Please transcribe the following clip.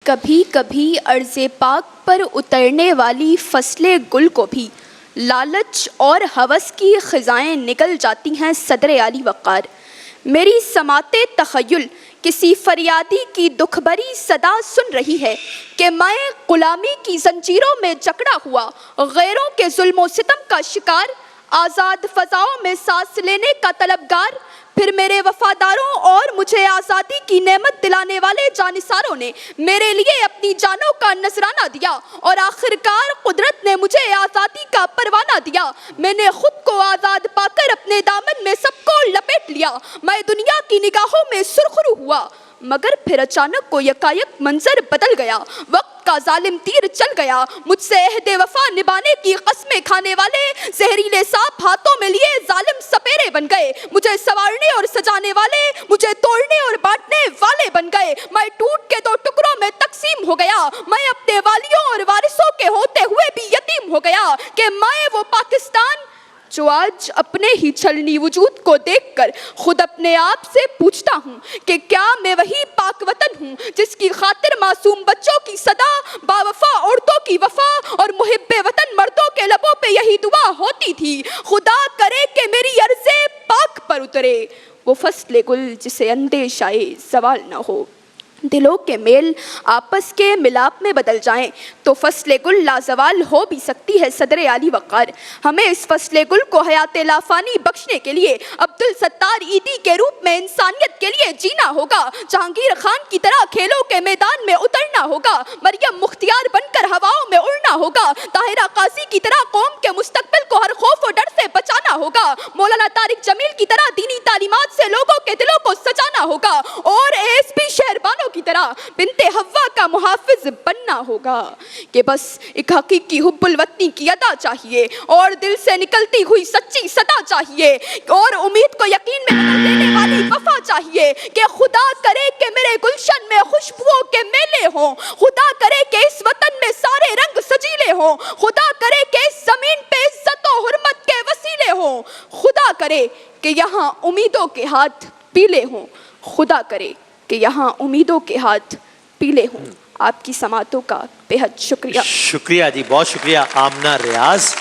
کبھی کبھی عرض پاک پر اترنے والی فصل گل کو بھی لالچ اور ہوس کی خزائیں نکل جاتی ہیں صدر عالی وقار۔ میری سماعت تخیل کسی فریادی کی دکھ بھری صدا سن رہی ہے کہ میں غلامی کی زنجیروں میں جکڑا ہوا، غیروں کے ظلم و ستم کا شکار، آزاد فضاؤں میں سانس لینے کا طلبگار۔ پھر میرے وفاداروں اور مجھے آزادی کی نعمت دلانے والے جانثاروں نے میرے لیے اپنی جانوں کا نذرانہ دیا، اور آخرکار قدرت نے مجھے آزادی کا پروانہ دیا۔ میں نے خود کو آزاد پا کر اپنے دامن میں سب کو لپیٹ لیا۔ میں دنیا کی نگاہوں میں سرخرو ہوا، مگر پھر اچانک کو یکایک منظر بدل گیا۔ وقت کا ظالم تیر چل گیا۔ مجھ سے عہد وفا نبھانے کی قسمیں کھانے والے زہریلے سانپ ہاتھوں میں لیے ظالم سپیرے بن گئے۔ مجھے سنوارنے اور سجانے والے مجھے توڑنے اور بانٹنے والے بن گئے۔ میں ٹوٹ کے دو ٹکڑوں میں تقسیم ہو گیا۔ میں اپنے والیوں اور وارثوں کے ہوتے ہوئے بھی یتیم ہو گیا کہ میں وہ پاکستان جو آج اپنے ہی چھلنی وجود کو دیکھ کر خود اپنے آپ سے پوچھتا ہوں کہ کیا میں وہی پاک وطن ہوں جس کی خاطر معصوم بچوں کی صدا، باوفا عورتوں کی وفا اور محب وطن مردوں کے لبوں پہ یہی دعا ہوتی تھی، خدا کرے کہ میری عرض پاک پر اترے وہ فصل گل جسے اندیشہ زوال نہ ہو۔ دلوں کے میل آپس کے ملاپ میں بدل جائیں تو فصل گل لازوال ہو بھی سکتی ہے صدر عالی وقار۔ ہمیں اس فصل گل کو حیات لافانی بخشنے کے لیے عبدالستار عیدی کے روپ میں انسانیت کے لیے جینا ہوگا، جہانگیر خان کی طرح کھیلوں کے میدان میں اترنا ہوگا، مریم مختار بن کر ہواؤں میں اڑنا ہوگا، طاہرہ قاضی کی طرح قوم کے مستقبل کو ہر خوف و ڈر سے بچانا ہوگا، مولانا طارق جمیل کی طرح دینی تعلیمات سے لوگوں کے دلوں کو سجانا ہوگا، اور ایس پی شہربانوں کی طرح بنت حوا کا محافظ بننا ہوگا کہ بس ایک حقیقی حب الوطنی کی ادا چاہیے، اور دل سے نکلتی ہوئی سچی صدا چاہیے، اور امید کو یقین میں بدل دینے والی وفا چاہیے کہ خدا کرے کہ میرے گلشن میں خوشبوؤں کے میلے ہوں، خدا کرے کہ اس وطن میں سارے رنگ سجیلے ہوں، خدا کرے کہ اس زمین پہ عزت و حرمت کے وسیلے ہوں، خدا کرے کہ یہاں امیدوں کے ہاتھ پیلے ہوں، خدا کرے کہ یہاں امیدوں کے ہاتھ پیلے ہوں۔ آپ کی سماعتوں کا بے حد شکریہ۔ شکریہ جی، بہت شکریہ آمنہ ریاض۔